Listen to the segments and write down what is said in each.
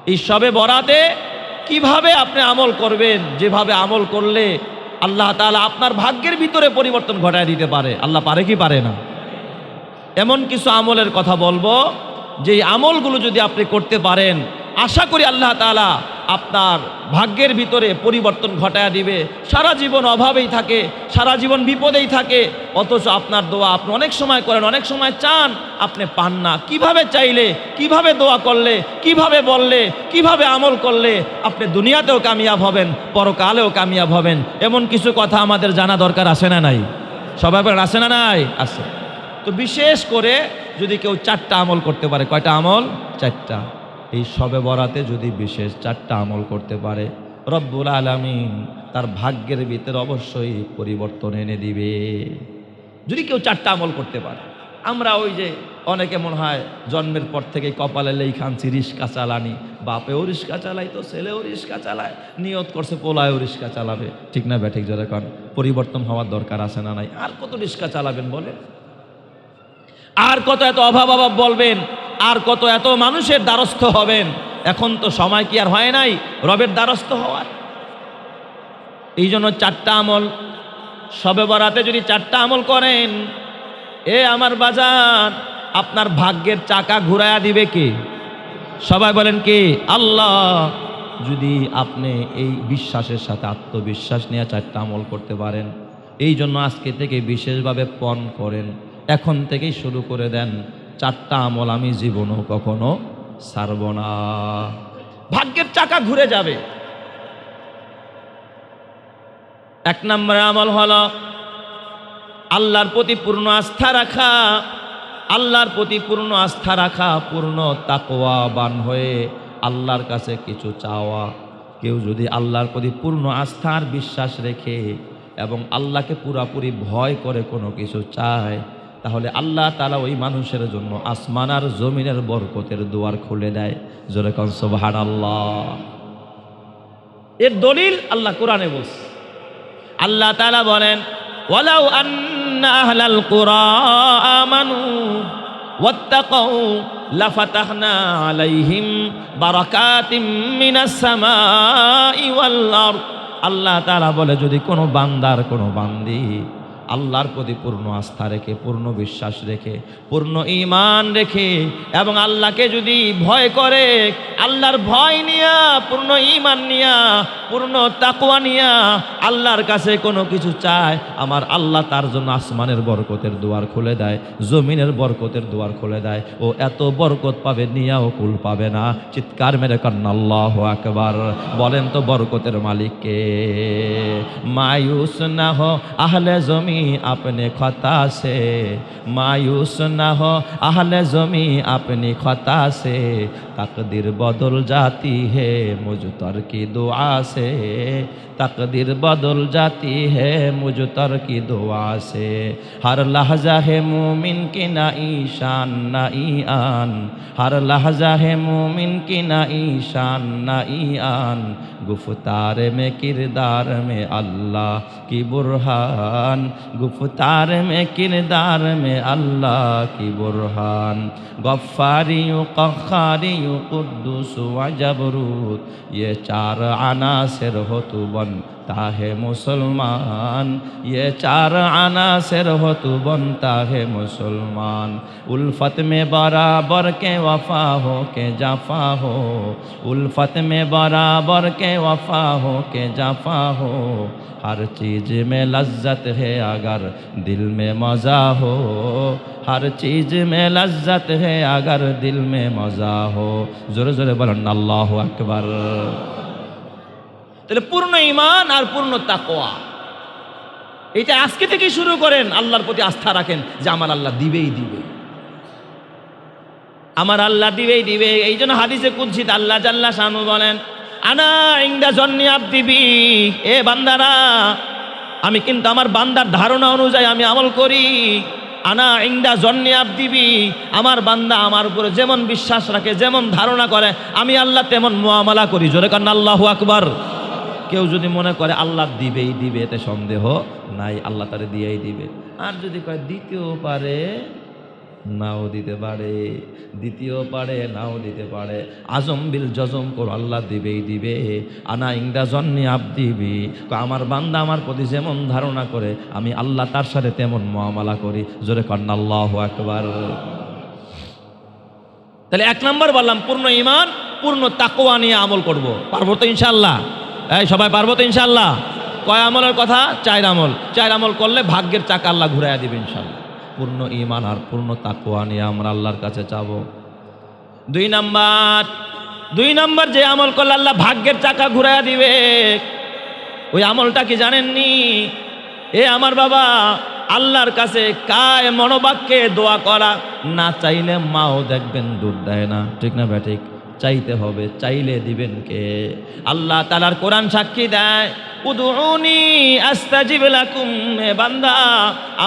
এই শবে বরাতে কিভাবে আপনি আমল করবেন, যেভাবে আমল করলে আল্লাহ তাআলা আপনার ভাগ্যের ভিতরে পরিবর্তন ঘটায় দিতে পারে। আল্লাহ পারে কি পারে না? এমন কিছু আমলের কথা বলবো, যে আমলগুলো যদি আপনি করতে পারেন, আশা করি আল্লাহ তাআলা আপনার ভাগ্যের ভিতরে পরিবর্তন ঘটায় দিবে। সারা জীবন অভাবেই থাকে, সারা জীবন বিপদেই থাকে, অথচ আপনার দোয়া আপনি অনেক সময় করেন, অনেক সময় চান, আপনি পান না। কিভাবে চাইলে, কিভাবে দোয়া করলে, কিভাবে বললে, কিভাবে আমল করলে আপনি দুনিয়াতেও কামিয়াব হবেন, পরকালেও কামিয়াব হবেন, এমন কিছু কথা আমাদের জানা দরকার আছে না নাই? সবাই আছে না নাই? আছে। তো বিশেষ করে যদি কেউ 4টা আমল করতে পারে, কয়টা আমল? 4টা। এই শবে বরাতে যদি বিশেষ 4টা আমল করতে পারে, রব্বুল আলামিন তার ভাগ্যের ভিতরে অবশ্যই পরিবর্তন এনে দিবে। যদি কেউ 4টা আমল করতে পারে। আমরা ওই যে অনেকে মনে হয় জন্মের পর থেকে কপালে লেখানছি রিস্কা চালানি, বাপেও রিস্কা চালাই, তো ছেলেও রিস্কা চালায়, নিয়ত করছে পোলায়ও রিস্কা চালাবে। ঠিক না ব্যাঠিক? যারা কারণ পরিবর্তন হওয়ার দরকার আছে না নাই? আর কত রিস্কা চালাবেন বলে? আর কত এত অভাব বলবেন? আর কত এত মানুষের দ্বারস্থ হবেন? এখন তো সময় কি আর হয় নাই রবের দ্বারস্থ হওয়ার? এই জন্য 4টা আমল শবে বরাতে যদি 4টা আমল করেন, আমার বাজার, আপনার ভাগ্যের চাকা ঘুরায়া দিবে কে? সবাই বলেন কে? আল্লাহ। যদি আপনি এই বিশ্বাসের সাথে, আত্মবিশ্বাস নিয়ে 4টা আমল করতে পারেন, এই জন্য আজকে থেকে বিশেষভাবে পণ করেন, এখন থেকেই শুরু করে দেন, 4টা আমল আমি জীবনও কখনো ছাড়ব না। ভাগ্যের চাকা ঘুরে যাবে। 1 নম্বর আমল হলো আল্লাহর প্রতি পূর্ণ আস্থা রাখা। আল্লাহর প্রতি পূর্ণ আস্থা রাখা, পূর্ণ তাকওয়াবান হয়ে আল্লাহর কাছে কিছু চাওয়া। কেউ যদি আল্লাহর প্রতি পূর্ণ আস্থা আর বিশ্বাস রেখে এবং আল্লাহকে পুরাপুরি ভয় করে কোনো কিছু চায়, তাহলে আল্লাহ তাআলা ওই মানুষের জন্য আসমান আর জমিনের বরকতের দুয়ার খুলে দেয়। জোরে কোন সুবহানাল্লাহ। এর দলিল আল্লাহ কোরআনে বলছে। আল্লাহ তাআলা বলেন, ওয়ালাউ আন্না আহলাল কুরা আমানু ওয়াত্তাকাউ লাফাতাহনা আলাইহিম বারাকাতিম মিনাস সামাই ওয়াল আরদ। আল্লাহ তাআলা বলে, যদি কোনো বান্দার, কোনো বান্দি আল্লাহর প্রতি পূর্ণ আস্থা রেখে, পূর্ণ বিশ্বাস রেখে, পূর্ণ ঈমান রেখে এবং আল্লাহকে যদি ভয় করে, আল্লাহর ভয় নিয়া, পূর্ণ ঈমান নিয়া, পূর্ণ তাকওয়া নিয়া আল্লাহর কাছে কোনো কিছু চায়, আমার আল্লাহ তার জন্য আসমানের বরকতের দুয়ার খুলে দেয়, জমিনের বরকতের দুয়ার খুলে দেয়। ও এত বরকত পাবে, নিয়াও কুল পাবে না। চিৎকার মেরে কান্না আল্লাহু আকবার। বলেন তো বরকতের মালিক কে? মায়ুস না হো আহলে জমি अपने खता से, मायूस ना हो अहले ज़मी अपनी खता से, तकदीर बदल जाती है मुझतर की दुआ से, तकदीर बदल जाती है मुझतर की दुआ से। हर लहजा है मोमिन की ना ईशान ना ईआन, हर लहजा है मोमिन की ना ईशान ना ईआन, गुफ्तार में किरदार में अल्लाह की बुरहान, गुफ्तार में किरदार में अल्लाह की बुरहान। गफ्फारियु क़ख्खारियु कुद्दूस व जबरूत, ये 4 अनासिर हो तू बनता है मुसलमान, ये 4 अनासिर हो तू बनता है मुसलमान। उल्फत में बराबर के वफा हो के जफा हो, उल्फत में बराबर के वफा हो के जफा हो, हर चीज़ में लज्जत है अगर दिल में मज़ा हो, हर चीज़ में लज्जत है अगर दिल में मज़ा हो। जोरे जोरे बोलें अल्लाहु আকবার। তাহলে পূর্ণ ঈমান আর পূর্ণ তাকওয়া, এটা আজকে থেকে শুরু করেন। আল্লাহর প্রতি আস্থা রাখেন যে আমার আল্লাহ দিবেই দিবে, আমার আল্লাহ দিবেই দিবে। এই জন্য হাদিসে কুদসিতে আল্লাহ জাল্লা শানু বলেন, আনা ইনদা জন্নি আবদি বি, এ বান্দারা, আমি কিন্তু আমার বান্দার ধারণা অনুযায়ী আমি আমল করি। আনা ইনদা জন্নি আবদি বি, আমার বান্দা আমার উপরে যেমন বিশ্বাস রাখে, যেমন ধারণা করে, আমি আল্লাহ তেমন মুআমালা করি। জোরে কান আল্লাহু আকবার। কেউ যদি মনে করে আল্লাহ দিবেই দিবে, এতে সন্দেহ নাই, আল্লাহ তারে দিয়েই দিবে। আর যদি কয় দিতেও পারে, নাও দিতে পারে, দ্বিতীয় পারে, নাও দিতে পারে। আজম বিল জজম করো, আল্লাহ দিবেই দিবে। আনা ইংদা জন্নি আবদিবি, আমার বান্দা আমার প্রতি যেমন ধারণা করে আমি আল্লাহ তার সাথে তেমন মুআমালা করি। জোরে কন্না আল্লাহু আকবার। তাহলে 1 নম্বর বললাম পূর্ণ ঈমান, পূর্ণ তাকওয়া নিয়ে আমল করব। পারবো তো ইনশাআল্লাহ? এই সবাই পারবো তো ইনশাআল্লাহ? কয় আমলের কথা? 4 আমল। 4 আমল করলে ভাগ্যের চাকা আল্লাহ ঘুরাইয়া দিবে ইনশাআল্লাহ। পূর্ণ ঈমান আর পূর্ণ তাকওয়া নিয়ে আমরা আল্লাহর কাছে চাবো। 2 নাম্বার যে আমল করলে আল্লাহ ভাগ্যের চাকা ঘুরাইয়া দিবে, ওই আমলটা কি জানেননি? এ আমার বাবা, আল্লাহর কাছে কায় মনোবাক্যে দোয়া করা। না চাইলে মাও দেখবেন দুধ দেয় না, ঠিক না ব্যাঠিক? চাইতে হবে, চাইলে দিবেন কে? আল্লাহ তাআলার কোরআন সাক্ষী দেয়, উদউনি আস্তাজিব লাকুম। হে বান্দা,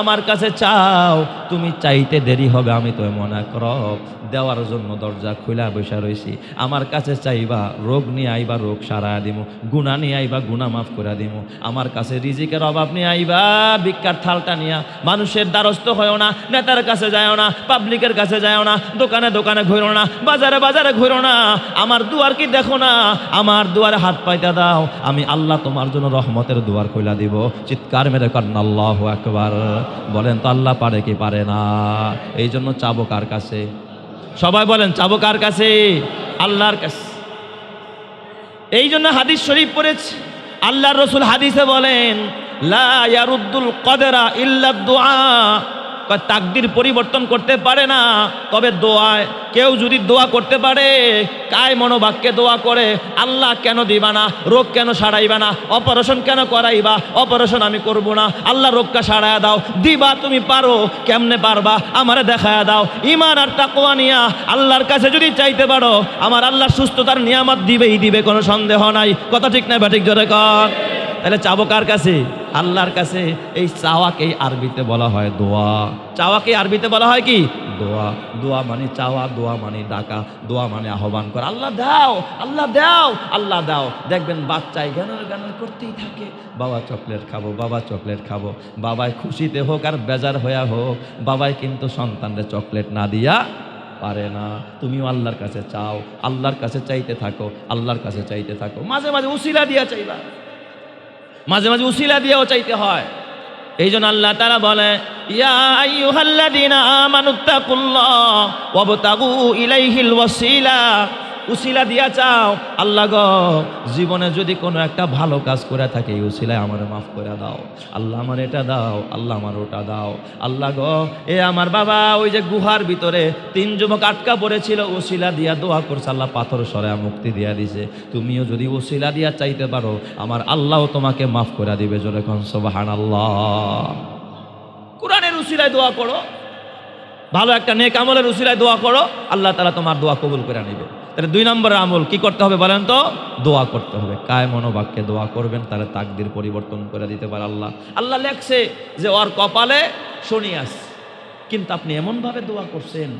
আমার কাছে চাও, তুমি চাইতে দেরি হবে, আমি তো এমন এক রব দেওয়ার জন্য দরজা খুলা বসা রয়েছি। আমার কাছে চাইবা, রোগ নিয়ে আইবা, রোগ সারায়া দিমু। গুনাহ নিয়ে আইবা, গুনাহ মাফ করে দিমু। আমার কাছে রিজিকের অভাব নিয়ে আইবা, ভিক্ষার থালটা নিয়া। মানুষের দ্বারস্থ হয়েও না, নেতার কাছে যায়ও না, পাবলিকের কাছে যায়ও না, দোকানে দোকানে ঘুরো না, বাজারে বাজারে ঘুরো না। আমার দুয়ার কি দেখো না? আমার দুয়ারে হাত পাইতে দাও, আমি আল্লাহ তোমার জন্য রহমতের দুয়ার খুলা দিব। চিৎকার মেরে করেন আল্লাহু আকবার। বলেন তো আল্লাহ পারে কি পারে না? এই জন্য চাবো কার কাছে? সবাই বলেন চাবো কার কাছে? আল্লাহর কাছে। এই জন্য হাদিস শরীফ পড়েছি, আল্লাহর রাসূল হাদিসে বলেন, লা ইয়ারুদ্দুল কদরা ইল্লা দুআ। তাকদির পরিবর্তন করতে পারে না, তবে দোয়ায়। কেউ যদি দোয়া করতে পারে, কায় মনোবাক্যে দোয়া করে, আল্লাহ কেন দিবা না? রোগ কেন সারাইবা না? অপারেশন কেন করাইবা? অপারেশন আমি করব না, আল্লাহ রোগটা সারায়া দাও। দিবা, তুমি পারো, কেমনে পারবা আমারে দেখায়া দাও। ঈমান আর তাকওয়া নিয়া আল্লাহর কাছে যদি চাইতে পারো, আমার আল্লাহ সুস্থতার নিয়ামত দিবেই দিবে, কোনো সন্দেহ নাই। কথা ঠিক না ব্যাঠিক? জোরে কর। তাহলে চাবো কার কাছে? আল্লাহর কাছে। এই চাওয়াকেই আরবিতে বলা হয় দোয়া। চাওয়াকে আরবিতে বলা হয় কি? দোয়া। দোয়া মানে চাওয়া, দোয়া মানে ডাকা, দোয়া মানে আহ্বান করা। আল্লাহ দাও, আল্লাহ দাও, আল্লাহ দাও। দেখবেন বাচ্চায় গানের গান করতেই থাকে, বাবা চকলেট খাবো, বাবা চকলেট খাবো। বাবাই খুশিতে হোক আর বেজার হইয়া হোক, বাবাই কিন্তু সন্তানরে চকলেট না দিয়া পারে না। তুমিও আল্লাহর কাছে চাও, আল্লাহর কাছে চাইতে থাকো, আল্লাহর কাছে চাইতে থাকো। মাঝে মাঝে উসিলা দিয়া চাইবা, মাঝে মাঝে উসিলা দিয়েও চাইতে হয়। এই জন্য আল্লাহ তাআলা বলে, ইয়া আইয়ুহাল্লাযীনা আমানুত্তাকুল্লাহ ওয়াবতাগু ইলাইহিল ওয়াসিলা। উসিলা দিয়া চাও, আল্লাহ গো, জীবনে যদি কোনো একটা ভালো কাজ করে থাকে, এই উসিলায় আমারে মাফ করে দাও। আল্লাহ আমার এটা দাও, আল্লাহ আমার ওটা দাও। আল্লাহ গো, এ আমার বাবা ওই যে গুহার ভিতরে 3 যুবক আটকা পড়েছিল, উসিলা দিয়া দোয়া করছে, আল্লাহ পাথর সরায়া মুক্তি দিয়া দিছে। তুমিও যদি উসিলা দিয়া চাইতে পারো, আমার আল্লাহ তোমাকে মাফ করে দিবে। জোরে কোন সুবহানাল্লাহ। কোরআনের উসিলায় দোয়া করো, ভালো একটা নেক আমলের উসিলায় দোয়া করো, আল্লাহ তাআলা তোমার দোয়া কবুল করে নেবে। তাহলে 2 নম্বর আমল কি করতে হবে বলেন তো? দোয়া করতে হবে। কায় মনোবাক্যে দোয়া করবেন, তাহলে তাকদির পরিবর্তন করে দিতে পারে আল্লাহ। আল্লাহ লেখছে যে ওর কপালে শনি আছে, কিন্তু আপনি এমনভাবে দোয়া করছেন,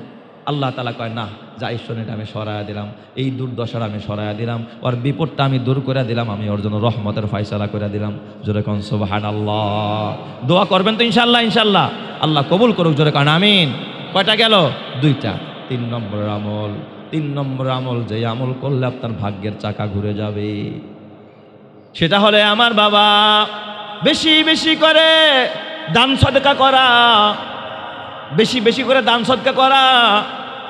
আল্লাহ তাআলা কয় না, যা এই শনিটা আমি সরায়া দিলাম, এই দুর্দশার আমি সরায়া দিলাম, ওর বিপদটা আমি দূর করে দিলাম, আমি ওর জন্য রহমতের ফয়সালা করে দিলাম। জোরে কোন সুবহানাল্লাহ। দোয়া করবেন তো ইনশাআল্লাহ? ইনশাআল্লাহ আল্লাহ কবুল করুক। জোরে কোন আমিন। কয়টা গেল? 2টা। 3 নম্বর আমল। 3 নম্বর আমল, যে আমল করলে আপনার ভাগ্যের চাকা ঘুরে যাবে, সেটা হলে আমার বাবা বেশি বেশি করে দান সদকা করা। বেশি বেশি করে দান সদকা করা।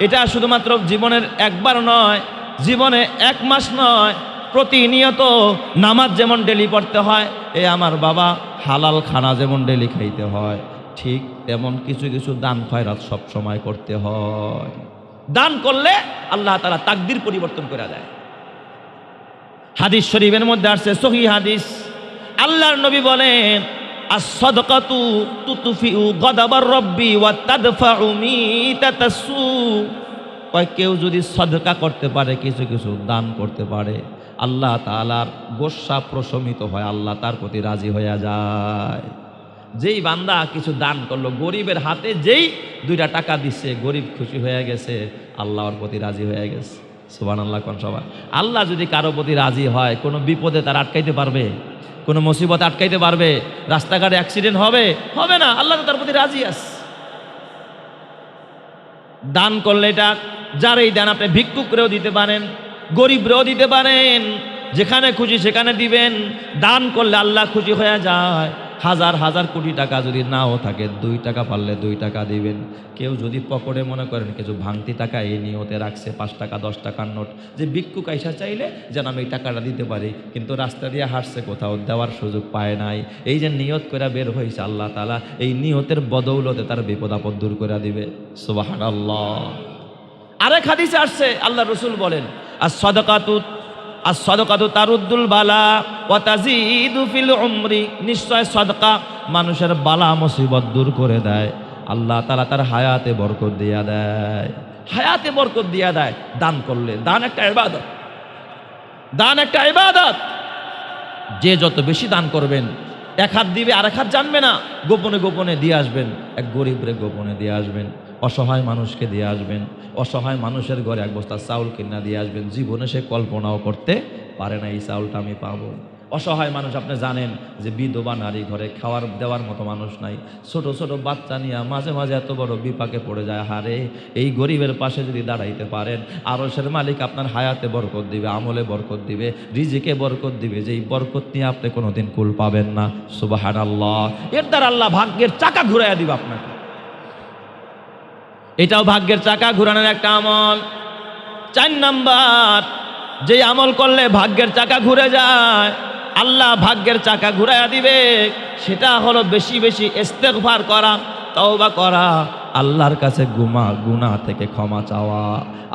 এটা শুধুমাত্র জীবনের একবার নয়, জীবনে 1 মাস নয়, প্রতিনিয়ত নামাজ যেমন ডেলি পড়তে হয়, এ আমার বাবা হালাল খানা যেমন ডেলি খাইতে হয়, ঠিক তেমন কিছু কিছু দান খয়রাত সব সময় করতে হয়। দান করলে আল্লাহ তাআলা তাকদির পরিবর্তন করে দেয়। হাদিস শরীফের মধ্যে আসছে, সহিহ হাদিস, আল্লাহর নবী বলেন, আস-সাদকাতু তুতফিউ গাদাবার রাব্বি ওয়া তাদফাউ মিতাতাসু। কেউ যদি সদকা করতে পারে, কিছু কিছু দান করতে পারে, আল্লাহ তাআলার গোসা প্রশমিত হয়, আল্লাহ তার প্রতি রাজি হয়ে যায়। যেই বান্দা কিছু দান করলো, গরিবের হাতে যেই 2টা টাকা দিচ্ছে, গরিব খুশি হয়ে গেছে, আল্লাহর প্রতি রাজি হয়ে গেছে। সুবহানাল্লাহ কোন সবাই। আল্লাহ যদি কারো প্রতি রাজি হয়, কোনো বিপদে তার আটকাইতে পারবে? কোনো মুসিবত আটকাইতে পারবে? রাস্তাঘাটে অ্যাক্সিডেন্ট হবে? হবে না। আল্লাহ তো তার প্রতি রাজি আছে। দান করলে এটা যারাই দেন, আপনি ভিক্ষুকরেও দিতে পারেন, গরিবরেও দিতে পারেন, যেখানে খুশি সেখানে দিবেন। দান করলে আল্লাহ খুশি হয়ে যায়। হাজার হাজার কোটি টাকা যদি নাও থাকে, 2 টাকা পারলে 2 টাকা দিবেন। কেউ যদি পকেটে মনে করেন কিছু ভাঙতি টাকা এই নিয়তে রাখছে, 5 টাকা 10 টাকার নোট, যে ভিক্ষুক আইসা চাইলে যেন আমি এই টাকাটা দিতে পারি, কিন্তু রাস্তা দিয়ে হাঁটছে, কোথাও দেওয়ার সুযোগ পায় নাই, এই যে নিয়ত করে বের হয়েছে, আল্লাহ তাআলা এই নিয়তের বদৌলতে তার বিপদ আপদ দূর করে দিবে। সুবহানাল্লাহ। আরেক হাদিসে আসছে, আল্লাহ রসুল বলেন, as-সাদাকাতু তারুদ্দুল বালা ওয়া তাজিদু ফিল উমরি, নিশ্চয় সাদকা মানুষের বালা মুসিবত দূর করে দেয়, আল্লাহ তাআলা তার হায়াতে বরকত দিয়া দেয়, হায়াতে বরকত দিয়া দেয়। দান করলে, দান একটা ইবাদত, দান একটা ইবাদত। যে যত বেশি দান করবেন, 1 হাত দিবে 2 হাত জানবে না, গোপনে গোপনে দিয়ে আসবেন, এক গরিবরে গোপনে দিয়ে আসবেন, অসহায় মানুষকে দিয়ে আসবেন, অসহায় মানুষের ঘরে 1 বস্তা চাউল কিনা দিয়ে আসবেন। জীবনে সে কল্পনাও করতে পারে না এই চাউলটা আমি পাবো। অসহায় মানুষ, আপনি জানেন যে বিধবা নারী, ঘরে খাওয়ার দেওয়ার মতো মানুষ নাই, ছোট ছোট বাচ্চা নিয়ে মাঝে মাঝে এত বড় বিপাকে পড়ে যায়। হারে, এই গরিবের পাশে যদি দাঁড়াইতে পারেন, আরশের মালিক আপনার হায়াতে বরকত দিবে, আমলে বরকত দিবে, রিজিকে বরকত দিবে, যেই বরকত নিয়ে আপনি কোনোদিন কুল পাবেন না। সুবহানাল্লাহ। এর দ্বারা আল্লাহ ভাগ্যের চাকা ঘুরাইয়া দিবে আপনাকে। এটাও ভাগ্যের চাকা ঘুরানোর একটা আমল। 4 নাম্বার, যে আমল করলে ভাগ্যের চাকা ঘুরে যায়, আল্লাহ ভাগ্যের চাকা ঘুরাইয়া দিবে, সেটা হলো বেশি বেশি ইস্তেগফার করা, তওবা করা, আল্লাহর কাছে গুনাহ থেকে ক্ষমা চাওয়া,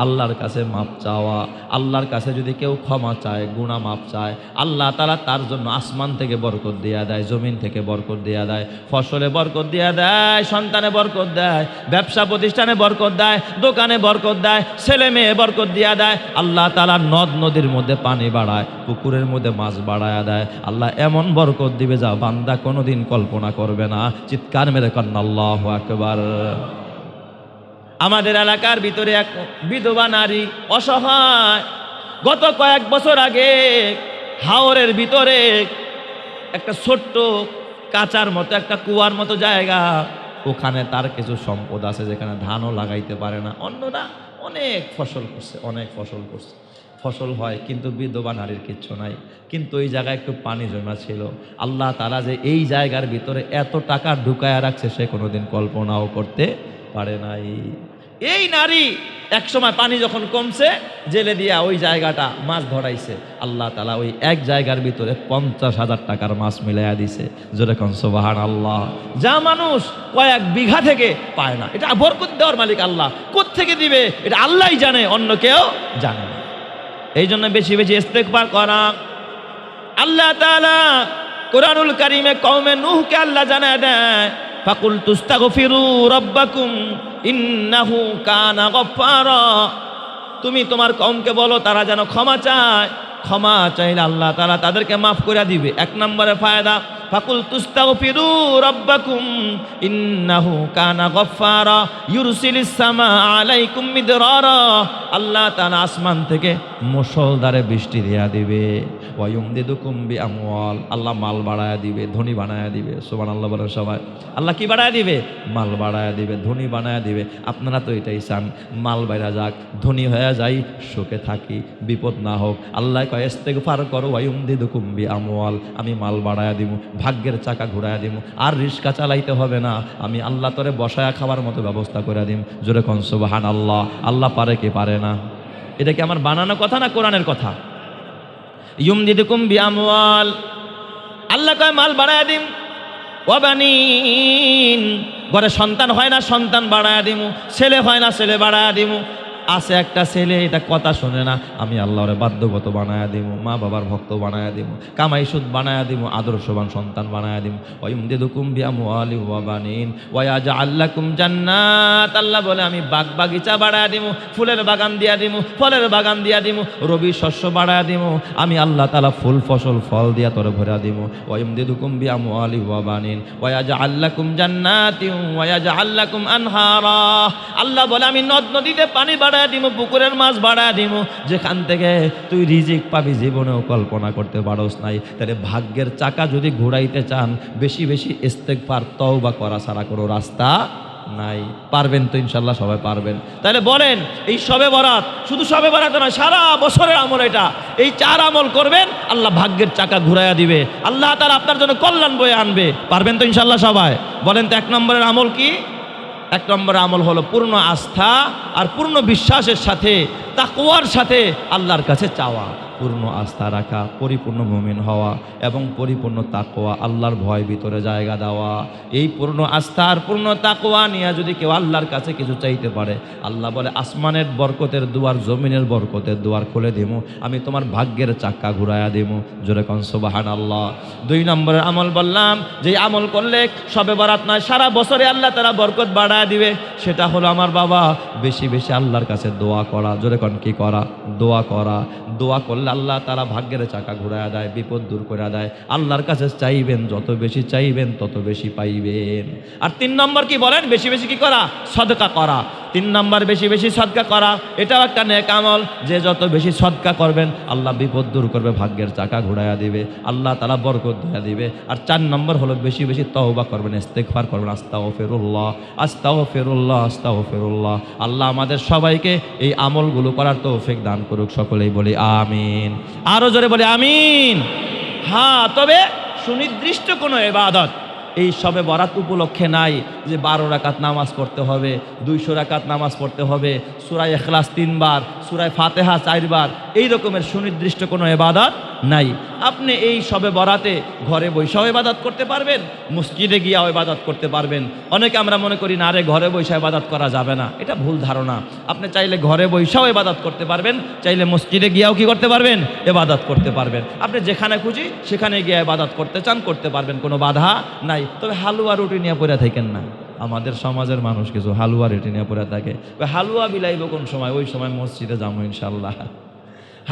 আল্লাহর কাছে মাপ চাওয়া। আল্লাহর কাছে যদি কেউ ক্ষমা চায়, গুনাহ মাপ চায়, আল্লাহ তাআলা তার জন্য আসমান থেকে বরকত দিয়া দেয়, জমিন থেকে বরকত দিয়া দেয়, ফসলে বরকত দিয়া দেয়, সন্তানে বরকত দেয়, ব্যবসা প্রতিষ্ঠানে বরকত দেয়, দোকানে বরকত দেয়, ছেলে মেয়ে বরকত দিয়া দেয়। আল্লাহ তাআলা নদ নদীর মধ্যে পানি বাড়ায়, পুকুরের মধ্যে মাছ বাড়ায়া দেয়। আল্লাহ এমন বরকত দিবে যা বান্দা কোনোদিন কল্পনা করবে না। চিৎকার মেরে কন্না আল্লাহু আকবার। আমাদের এলাকার ভিতরে এক বিধবা নারী, অসহায়, গত কয়েক বছর আগে হাওরের ভিতরে একটা ছোট্ট কাঁচার মতো একটা কুয়ার মতো জায়গা, ওখানে তার কিছু সম্পদ আছে, যেখানে ধানও লাগাইতে পারে না। অন্যরা অনেক ফসল করছে, অনেক ফসল করছে, ফসল হয়, কিন্তু বিধবা নারীর কিচ্ছু নাই। কিন্তু ওই জায়গায় একটু পানি জমা ছিল। আল্লাহ তাআলা যে এই জায়গার ভিতরে এত টাকা ঢুকায়া রাখছে, সে কোনোদিন কল্পনাও করতে পারে নাই। এই নারী একসময় পানি যখন কমছে, জেলে দিয়া ওই জায়গাটা মাছ ধরাইছে। আল্লাহ তাআলা ওই এক জায়গার ভিতরে 50,000 টাকার মাছ মিলাইয়া দিছে। যেরকম সুবহানাল্লাহ। যা মানুষ কয়েক বিঘা থেকে পায় না। এটা বরকত দেওয়ার মালিক আল্লাহ। কোত্থেকে দিবে এটা আল্লাহই জানে, অন্য কেউ জানে না। এই জন্য বেশি বেশি ইস্তেগফার করা। আল্লাহ তাআলা কোরআনুল কারীমে কওমে নূহকে আল্লাহ জানায় দেয়, ফাকুলতু ইস্তাগফিরু রাব্বাকুম ইন্নাহু কানা গফফারা। তুমি তোমার কওমকে বলো তারা যেন ক্ষমা চায়, ক্ষমা চাইলে আল্লাহ তাআলা তাদেরকে মাফ করে দিবে। 1 নম্বরে ফায়দা, ফাকুলতু ইস্তাগফিরু রাব্বাকুম ইন্নাহু কানা গফফারা ইউরসিলিস সামাআ আলাইকুম মিদরারা। আল্লাহ তাআলা আসমান থেকে মুষলধারে বৃষ্টি দিয়া দিবে। ওয়া ইউমদিদুকুম বিআমওয়াল, আল্লাহ মাল বাড়ায়া দিবে, ধনী বানায়া দিবে। সুবহানাল্লাহ বলেন সবাই। আল্লাহ কি বাড়ায়া দিবে? মাল বাড়ায়া দিবে, ধনী বানায়া দিবে। আপনারা তো এটাই চান, মাল বাইরা যাক, ধনী হয়ে যাই, সুখে থাকি, বিপদ না হোক। আল্লাহ কয় ইস্তেগফার করো, ওয়া ইউমদিদুকুম বিআমওয়াল, আমি মাল বাড়ায়া দিব, ভাগ্যের চাকা ঘুরায়া দিব, আর রিস্কা চালাইতে হবে না, আমি আল্লাহ তোরে বসায়া খাবার মতো ব্যবস্থা করে দিম। জোরে কোন সুবহানাল্লাহ। আল্লাহ পারে কি পারে না? এটা কি আমার বানানো কথা না কোরআনের কথা? ইউমদিদুকুম বিআমওয়াল, আল্লাহ কয় মাল বাড়ায়া দিম, ওয়া বানিন, ঘরে সন্তান হয় না, সন্তান বাড়ায়া দিমু, ছেলে হয় না, ছেলে বাড়ায়া দিমু। আছে একটা ছেলে, এটা কথা শুনে না, আমি আল্লাহরে বাধ্যগত বানায়া দিব, মা বাবার ভক্ত বানায়া দিব, কামাই সুদ বানায়া দিব, আদর্শবান সন্তান বানায়া দিব। ওয়াইমদিদুকুম বিআমওয়ালিন ওয়া বানিন ওয়া ইয়াজআল লাকুম জান্নাত। আল্লাহ বলে আমি বাগ বাগিচা বাড়ায়া দিব, ফুলের বাগান দিয়া দিব, ফলের বাগান দিয়া দিব, রবি শস্য বাড়ায়া দিব, আমি আল্লাহ তাআলা ফুল ফসল ফল দিয়া তোরে ভরা দিব। ওয়াইমদিদুকুম বিআমওয়ালিন ওয়া বানিন ওয়া ইয়াজআল লাকুম জান্নাতিন ওয়া ইয়াজআল লাকুম আনহারা। আল্লাহ বলে আমি নদ নদীতে পানি বাড়ায়া দিব, পুকুরের মাছ বাড়ায়া দিব, যেখান থেকে তুই রিজিক পাবি জীবনেও কল্পনা করতে পারোস নাই। তাহলে ভাগ্যের চাকা যদি ঘুরাইতে চান, বেশি বেশি ইস্তেগফার তওবা করা ছাড়া কোনো রাস্তা নাই। পারবেন তো ইনশাল্লাহ, সবাই পারবেন। তাহলে বলেন, এই শবে বরাত শুধু শবে বরাত নয়, সারা বছরের আমল এটা। এই 4 আমল করবেন, আল্লাহ ভাগ্যের চাকা ঘুরাইয়া দিবে, আল্লাহ তাআলা আপনার জন্য কল্যাণ বয়ে আনবে। পারবেন তো ইনশাল্লাহ সবাই? বলেন তো 1 নম্বরের আমল কি? 1 নম্বর আমল হলো পূর্ণ আস্থা আর পূর্ণ বিশ্বাসের সাথে, তাকওয়ার সাথে আল্লাহর কাছে চাওয়া। পূর্ণ আস্থা রাখা, পরিপূর্ণ মুমিন হওয়া এবং পরিপূর্ণ তাকওয়া, আল্লাহর ভয় ভিতরে জায়গা দেওয়া। এই পূর্ণ আস্থা আর পূর্ণ তাকওয়া নিয়ে যদি কেউ আল্লাহর কাছে কিছু চাইতে পারে, আল্লাহ বলে আসমানের বরকতের দুয়ার, জমিনের বরকতের দুয়ার খুলে দেবো, আমি তোমার ভাগ্যের চাক্কা ঘুরাইয়া দেবো। জোরে কোন সুবহানাল্লাহ। 2 নম্বরের আমল বললাম, যে আমল করলে শবে বরাত নয়, সারা বছরে আল্লাহ তাআলা বরকত বাড়ায় দিবে, সেটা হলো আমার বাবা বেশি বেশি আল্লাহর কাছে দোয়া করা। জোরে কোন কি করা? দোয়া করা। দোয়া করলে আল্লাহ তাআলা ভাগ্যের চাকা ঘুরাইয়া দেয়, বিপদ দূর করে দেয়। আল্লাহর কাছে চাইবেন, যত বেশি চাইবেন তত বেশি পাইবেন। আর 3 নম্বর কি বলেন? বেশি বেশি কি করা? সদকা করা। 3 নম্বর বেশি বেশি সদকা করা, এটাও একটা নেক আমল। যে যত বেশি সদকা করবেন, আল্লাহ বিপদ দূর করবে, ভাগ্যের চাকা ঘুরাইয়া দিবে, আল্লাহ তাআলা বরকত দিয়ে দিবে। আর 4 নম্বর হলো বেশি বেশি তওবা করবেন, ইস্তেগফার করবেন, আস্তাগফিরুল্লাহ আস্তাগফিরুল্লাহ আস্তাগফিরুল্লাহ। আল্লাহ আমাদের সবাইকে এই আমলগুলো করার তৌফিক দান করুক, সকলেই বলি আমিন। আরো জোরে বলি আমিন। হ্যাঁ, তবে সুনির্দিষ্ট কোনো ইবাদত এই শবে বরাত উপলক্ষে নাই যে 12 রাকাত নামাজ পড়তে হবে, 200 রাকাত নামাজ পড়তে হবে, সূরা ইখলাস 3 বার, সূরা ফাতিহা 4 বার, এই রকমের সুনির্দিষ্ট কোনো ইবাদত নাই। আপনি এই শবে বরাতে ঘরে বসেও ইবাদত করতে পারবেন, মসজিদে গিয়েও ইবাদত করতে পারবেন। অনেকে আমরা মনে করি না রে, ঘরে বসে ইবাদত করা যাবে না, এটা ভুল ধারণা। আপনি চাইলে ঘরে বসেও ইবাদত করতে পারবেন, চাইলে মসজিদে গিয়েও কি করতে পারবেন? ইবাদত করতে পারবেন। আপনি যেখানে খুশি সেখানে গিয়ে ইবাদত করতে চান, করতে পারবেন, কোনো বাধা নাই। তবে হালুয়া রুটি নিয়ে পড়ে থাকেন না। আমাদের সমাজের মানুষ কিছু হালুয়া রুটি নিয়ে পড়ে থাকে, হালুয়া বিলাইব কোন সময়? ওই সময় মসজিদে যাবো ইনশাল্লাহ।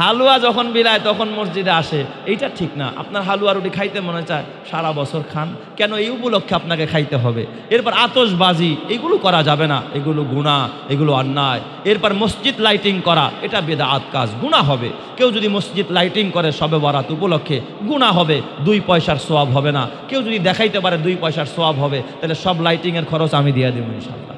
হালুয়া যখন বিলায় তখন মসজিদে আসে, এইটা ঠিক না। আপনার হালুয়া রুটি খাইতে মনে চায়, সারা বছর খান, কেন এই উপলক্ষে আপনাকে খাইতে হবে? এরপর আতশবাজি, এগুলো করা যাবে না, এগুলো গুনাহ, এগুলো অন্যায়। এরপর মসজিদ লাইটিং করা, এটা বেদাত কাজ, গুনাহ হবে। কেউ যদি মসজিদ লাইটিং করে শবে বরাত উপলক্ষে, গুনাহ হবে, 2 পয়সার সওয়াব হবে না। কেউ যদি দেখাইতে পারে 2 পয়সার সওয়াব হবে, তাহলে সব লাইটিংয়ের খরচ আমি দিয়ে দেবো ইনশাল্লাহ।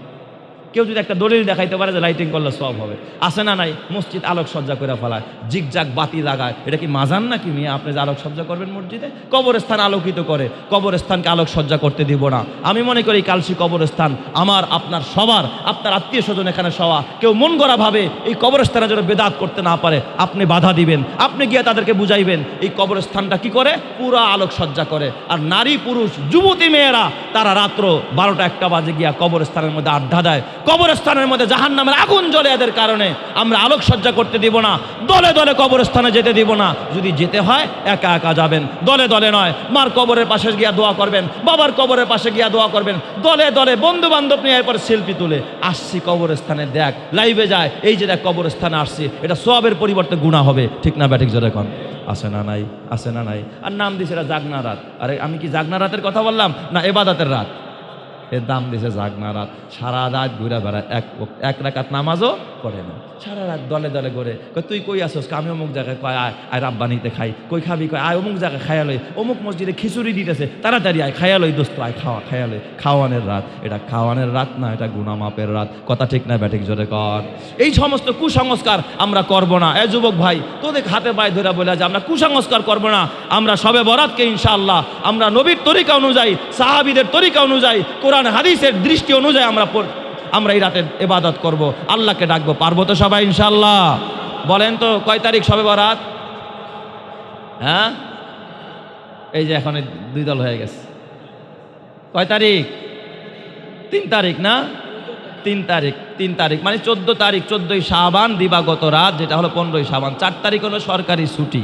কেউ যদি একটা দলিল দেখাইতে পারে যে লাইটিং করলে সব হবে, আসে না নাই? মসজিদ আলোকসজ্জা করে ফেলায়, জিগজাগ বাতি লাগায়, এটা কি মাজান নাকি মিয়া? আপনি যে আলোকসজ্জা করবেন মসজিদে? কবরস্থান আলোকিত করে, কবরস্থানকে আলোকসজ্জা করতে দিব না। আমি মনে করি কালসি কবরস্থান আমার, আপনার, সবার, আপনার আত্মীয় স্বজন এখানে সওয়া, কেউ মন গড়া ভাবে এই কবরস্থানে যেন বেদাত করতে না পারে, আপনি বাধা দিবেন, আপনি গিয়ে তাদেরকে বুঝাইবেন এই কবরস্থানটা কি করে, পুরা আলোকসজ্জা করে। আর নারী পুরুষ যুবতী মেয়েরা তারা রাত্র 12টা-1টা বাজে গিয়া কবরস্থানের মধ্যে আড্ডা দেয়, কবরস্থানের মধ্যে জাহান্নামের আগুন জ্বলে। এদের কারণে আমরা আলোকসজ্জা করতে দিব না, দলে দলে কবরস্থানে যেতে দিব না। যদি যেতে হয় একা একা যাবেন, দলে দলে নয়। মার কবরের পাশে গিয়া দোয়া করবেন, বাবার কবরের পাশে গিয়া দোয়া করবেন, দলে দলে বন্ধু বান্ধব নিয়ে এরপর সেলফি তুলে আসছি কবরস্থানে, দেখ লাইভে যায়, এই যে দেখ কবরস্থানে আসছি, এটা সওয়াবের পরিবর্তে গুনাহ হবে। ঠিক না ব্যাঠিক জোরে এখন? আসে না নাই? আসে না নাই? আর নাম দিছে এটা জাগনা রাত। আরে আমি কি জাগনা রাতের কথা বললাম না ইবাদতের রাত? এর দাম দিছে জাগনা রাত। সারা রাত ঘুরে বেড়ায়, এক রাকাত নামাজও পড়ে না, সারা রাত দলে দলে ঘুরে। তুই কই আসোস? আমি অমুক জায়গায়। কয় আয়, আয় রাব্বানিতে খাই। কই খাবি? কয় আয় অমুক জায়গায় খায়ালই, অমুক মসজিদে খিচুড়ি দিতেছে, তাড়াতাড়ি আয়, খায়ালই দোস্ত, আয় খাওয়া, খায়ালই। খাওয়ানের রাত, এটা খাওয়ানের রাত না, এটা গুনাহ মাপের রাত। কথা ঠিক না ব্যাঠিক জোরে কর? এই সমস্ত কুসংস্কার আমরা করব না। এ যুবক ভাই, তোদের হাতে পায়ে ধরে বলে যে আমরা কুসংস্কার করব না। আমরা শবে বরাতকে ইনশাআল্লাহ আমরা নবীর তরিকা অনুযায়ী, সাহাবীদের তরিকা অনুযায়ী, কোরআন হাদিসের দৃষ্টি অনুযায়ী আমরা এই রাতে ইবাদত করব, আল্লাহকে ডাকবো। পারবো তো সবাই ইনশাআল্লাহ? বলেন তো কয় তারিখ শবে বরাত? হ্যাঁ, এই যে এখন 2 দল হয়ে গেছে। কয় তারিখ? 3 তারিখ না? 3 তারিখ। 3 তারিখ মানে 14 তারিখ, 14ই শাবান দিবাগত রাত, যেটা হলো 15ই শাবান। 4 তারিখ হলো সরকারি ছুটি,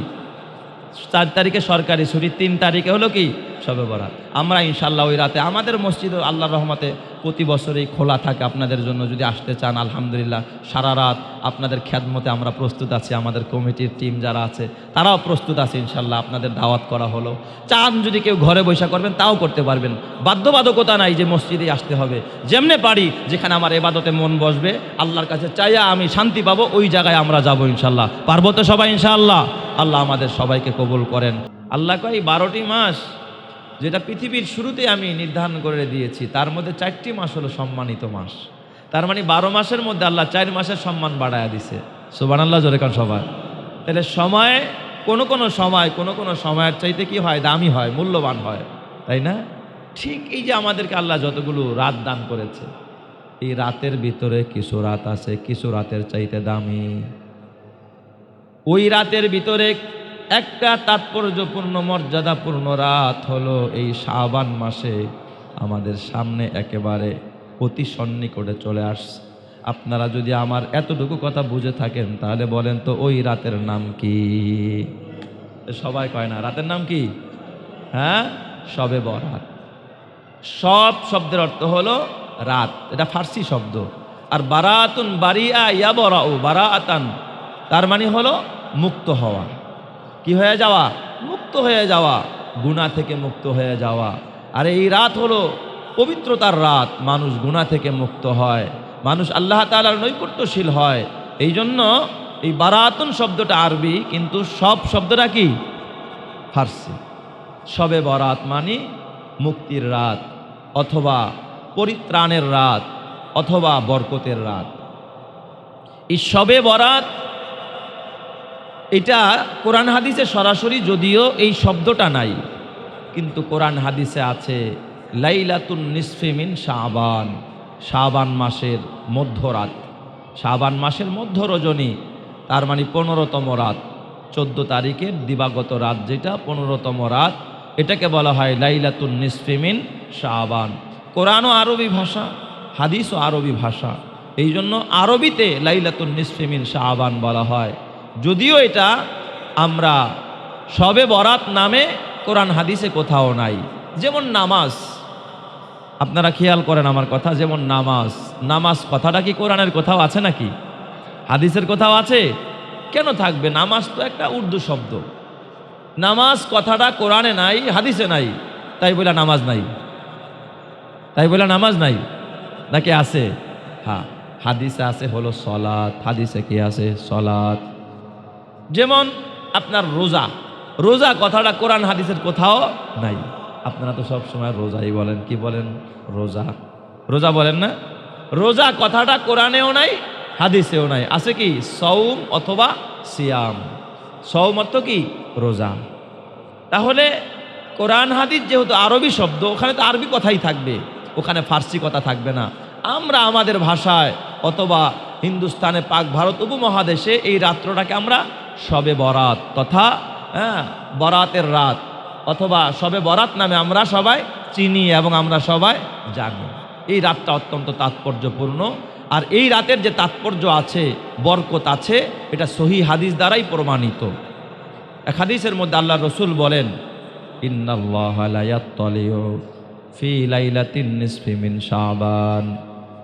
4 তারিখে সরকারি ছুটি, 3 তারিখে হলো কি শবে বরাত। আমরা ইনশাআল্লাহ ওই রাতে, আমাদের মসজিদ আল্লাহর রহমতে প্রতি বছরই খোলা থাকে আপনাদের জন্য, যদি আসতে চান আলহামদুলিল্লাহ। সারা রাত আপনাদের খেদমতে আমরা প্রস্তুত আছি, আমাদের কমিটির টিম যারা আছে তারাও প্রস্তুত আছে ইনশাআল্লাহ। আপনাদের দাওয়াত করা হলো। চান যদি কেউ ঘরে বসে করবেন তাও করতে পারবেন, বাধ্যবাধকতা নাই যে মসজিদে আসতে হবে। যেমনে পারি, যেখানে আমার ইবাদতে মন বসবে, আল্লাহর কাছে চাইয়া আমি শান্তি পাবো, ওই জায়গায় আমরা যাবো ইনশাআল্লাহ। পারবো তো সবাই ইনশাআল্লাহ? আল্লাহ আমাদের সবাইকে কবুল করেন। আল্লাহ কয় 12টি মাস যেটা পৃথিবীর শুরুতে আমি নির্ধারণ করে দিয়েছি, তার মধ্যে 4টি মাস হলো সম্মানিত মাস। তার মানে 12 মাসের মধ্যে আল্লাহ 4 মাসের সম্মান বাড়ায়া দিছে। সুবহানাল্লাহ, জোরে কান সবাই। তাহলে সময় কোনো কোনো সময়ের চাইতে কি হয়, দামি হয়, মূল্যবান হয়, তাই না? ঠিক এই যে আমাদেরকে আল্লাহ যতগুলো রাত দান করেছে, এই রাতের ভিতরে কিছু রাত আছে কিছু রাতের চাইতে দামি। ওই রাতের ভিতরে একটা তাৎপর্যপূর্ণ মর্যাদাপূর্ণ রাত হলো এই শাবান মাসে আমাদের সামনে একেবারে অতি সন্নিকটে চলে আসছে। আপনারা যদি আমার এতটুকু কথা বুঝে থাকেন তাহলে বলেন তো ওই রাতের নাম কি? সবাই কয় না, রাতের নাম কি? হ্যাঁ, শবে বরাত। সব শব্দের অর্থ হলো রাত, এটা ফার্সি শব্দ। আর বারাতুন বারিয়া ইয়া বরাউ বারাআতান, তার মানে হলো মুক্ত হওয়া। কি হয়ে যাওয়া? মুক্ত হয়ে যাওয়া, গুনাহ থেকে মুক্ত হয়ে যাওয়া। আর এই রাত হলো পবিত্রতার রাত, মানুষ গুনাহ থেকে মুক্ত হয়, মানুষ আল্লাহ তাআলার নৈকট্যশীল হয়। এই জন্য এই বারাতুন শব্দটা আরবি, কিন্তু সব শব্দটা কি? ফার্সি। শবে বরাত মানে মুক্তির রাত, অথবা পরিত্রাণের রাত, অথবা বরকতের রাত। এই শবে বরাত এটা কোরআন হাদিসে সরাসরি যদিও এই শব্দটা নাই, কিন্তু কোরআন হাদিসে আছে লাইলাতুন নিসফি মিন শাবান, শাবান মাসের মধ্যরাত, শাবান মাসের মধ্য রজনী, তার মানে 15তম রাত, 14 তারিখের দিবাগত রাত যেটা 15তম রাত, এটাকে বলা হয় লাইলাতুন নিসফি মিন শাবান। কোরআনও আরবি ভাষা, হাদিসও আরবি ভাষা, এই জন্য আরবিতে লাইলাতুন নিসফি মিন শাবান বলা হয়। যদিও এটা আমরা শবে বরাত নামে কোরআন হাদিসে কোথাও নাই। যেমন নামাজ, আপনারা খেয়াল করেন আমার কথা, যেমন নামাজ, নামাজ কথাটা কি কোরআনের কোথাও আছে নাকি? হাদিসের কোথাও আছে? কেন থাকবে? নামাজ তো একটা উর্দু শব্দ। নামাজ কথাটা কোরআনে নাই, হাদিসে নাই, তাই বলে নামাজ নাই? তাই বলে নামাজ নাই নাকি আছে? হ্যাঁ, হাদিসে আছে হলো সলাত। হাদিসে কি আছে? সলাত। যেমন আপনার রোজা, রোজা কথাটা কোরআন হাদিসের কোথাও নাই। আপনারা তো সব সময় রোজাই বলেন, কি বলেন? রোজা, রোজা বলেন না? রোজা কথাটা কোরআনেও নাই, হাদিসেও নাই। আছে কি? সওম অথবা সিয়াম। সওম অর্থ কি? রোজা। তাহলে কোরআন হাদিস যেহেতু আরবি শব্দ, ওখানে তো আরবি কথাই থাকবে, ওখানে ফার্সি কথা থাকবে না। আমরা আমাদের ভাষায় অথবা হিন্দুস্তানে পাক ভারত উপমহাদেশে এই রাত্রটাকে আমরা শবে বরাত তথা বরাতের রাত অথবা শবে বরাত নামে আমরা সবাই চিনি এবং আমরা সবাই জানি। এই রাতটা অত্যন্ত তাৎপর্যপূর্ণ। আর এই রাতের যে তাৎপর্য আছে, বরকত আছে, এটা সহি হাদিস দ্বারাই প্রমাণিত। এক হাদিসের মধ্যে আল্লাহ রসুল বলেন, ইন্নাল্লাহা লা ইয়াত্তালিউ ফি লাইলাতিন নিসফি মিন শাবান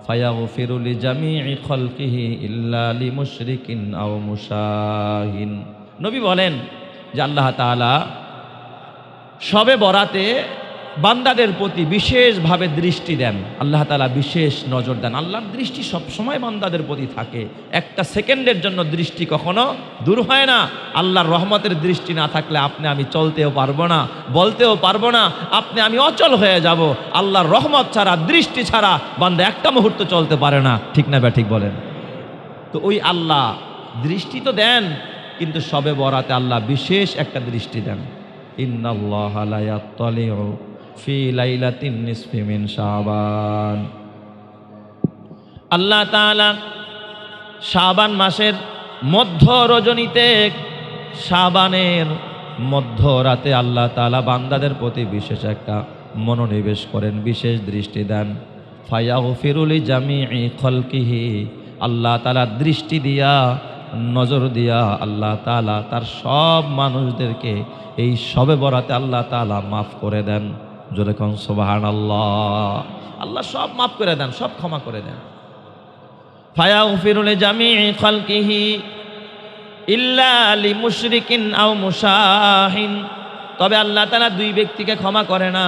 ফায়াগফিরু লিজামিই খালকিহি ইল্লা লিমুশরিকিন আও মুশাহিন। নবী বলেন যে আল্লাহ তাআলা শবে বরাতে বান্দাদের প্রতি বিশেষভাবে দৃষ্টি দেন। আল্লাহ তাআলা বিশেষ নজর দেন। আল্লাহর দৃষ্টি সবসময় বান্দাদের প্রতি থাকে, একটা সেকেন্ডের জন্য দৃষ্টি কখনো দূর হয় না। আল্লাহর রহমতের দৃষ্টি না থাকলে আপনি আমি চলতেও পারবো না, বলতেও পারবো না, আপনি আমি অচল হয়ে যাব। আল্লাহর রহমত ছাড়া, দৃষ্টি ছাড়া বান্দা একটা মুহূর্ত চলতে পারে না, ঠিক না বা ঠিক বলেন? তো ওই আল্লাহ দৃষ্টি তো দেন, কিন্তু শবে বরাতে আল্লাহ বিশেষ একটা দৃষ্টি দেন। ইন্নাল্লাহা লা ইয়াত্তালিউ ফি লাইলাতিন নিসফি মিন শাবান। আল্লাহ তাআলা শাবান মাসের মধ্য রজনীতে, শাবানের মধ্য রাতে আল্লাহ তাআলা বান্দাদের প্রতি বিশেষ একটা মনোনিবেশ করেন, বিশেষ দৃষ্টি দেন। ফায়াগফিরু লিজামিই খালকিহি, আল্লাহ তাআলা দৃষ্টি দিয়া, নজর দিয়া আল্লাহ তাআলা তার সব মানুষদেরকে এই শবে বরাতে আল্লাহ তাআলা মাফ করে দেন। জোরে কোন সুবহানাল্লাহ। আল্লাহ সব মাফ করে দেন, সব ক্ষমা করে দেন। ফায়াগফিরু লিজামিই খালকিহি ইল্লা লিমুশরিকিন আও মুশাহিন, তবে আল্লাহ তাআলা দুই ব্যক্তিকে ক্ষমা করে না।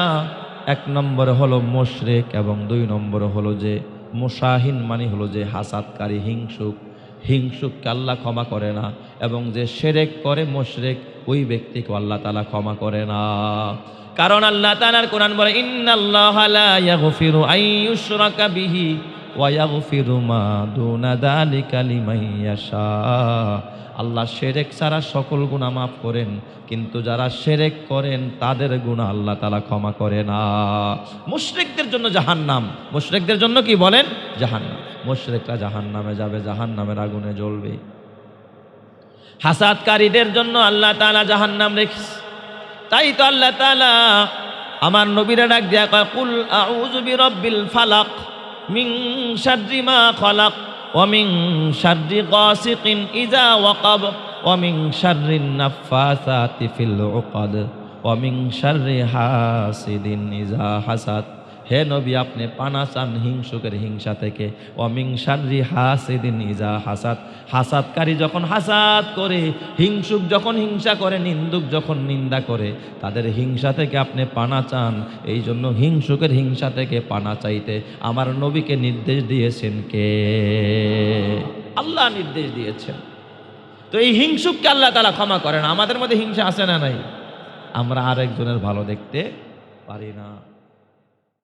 এক নম্বরে হলো মুশরিক এবং দুই নম্বরে হলো যে মুশাহিন, মানে হলো যে হাসাদকারী, হিংসুক, হিংসুককে আল্লাহ ক্ষমা করে না। এবং যে শিরক করে মুশরিক, ওই ব্যক্তিকে আল্লাহ তাআলা ক্ষমা করে না। কারণ আল্লাহ তাআলার কোরআন বলে ইন্নাল্লাহা লা ইয়াগফিরু আন ইউশরাকা বিহি ওয়া ইয়াগফিরু মা দুনা যালিকা লিমান ইয়াশা। আল্লাহ শিরক ছাড়া সকল গুনাহ মাফ করেন, কিন্তু যারা শিরক করেন তাদের গুনাহ আল্লাহ তাআলা ক্ষমা করে না। মুশরিকদের জন্য জাহান্নাম, মুশরিকদের জন্য কি বলেন? জাহান্নাম। মুশরিকরা জাহান্নামে যাবে, জাহান্নামের আগুনে জ্বলবে। হাসাদকারীদের জন্য আল্লাহ তাআলা জাহান্নাম রেখেছে। তাই তো আল্লাহ তাআলা আমার নবীরা ডাক দিয়া কয় কুল আউযু বিরাব্বিল ফালাক মিন শাররি মা খালাক ওয়া মিন শাররি গাসিকিন ইযা ওয়াকাব ওয়া মিন শাররিন নাফাসাতি ফিল উকাদ ওয়া মিন শাররি হাসিদিন ইযা হাসাদ। হে নবী, আপনি পানা চান হিংসুকের হিংসা থেকে। ওয়া মিন শাররি হাসিদিন ইযা হাসাদ, হাসাদকারী যখন হাসাদ করে, হিংসুক যখন হিংসা করে, নিন্দুক যখন নিন্দা করে, তাদের হিংসা থেকে আপনি পানা চান। এই জন্য হিংসুকের হিংসা থেকে পানা চাইতে আমার নবীকে নির্দেশ দিয়েছেন কে? আল্লাহ নির্দেশ দিয়েছেন। তো এই হিংসুককে আল্লাহ তাআলা ক্ষমা করেন। আমাদের মধ্যে হিংসা আছে না নাই? আমরা আরেকজনের ভালো দেখতে পারি না।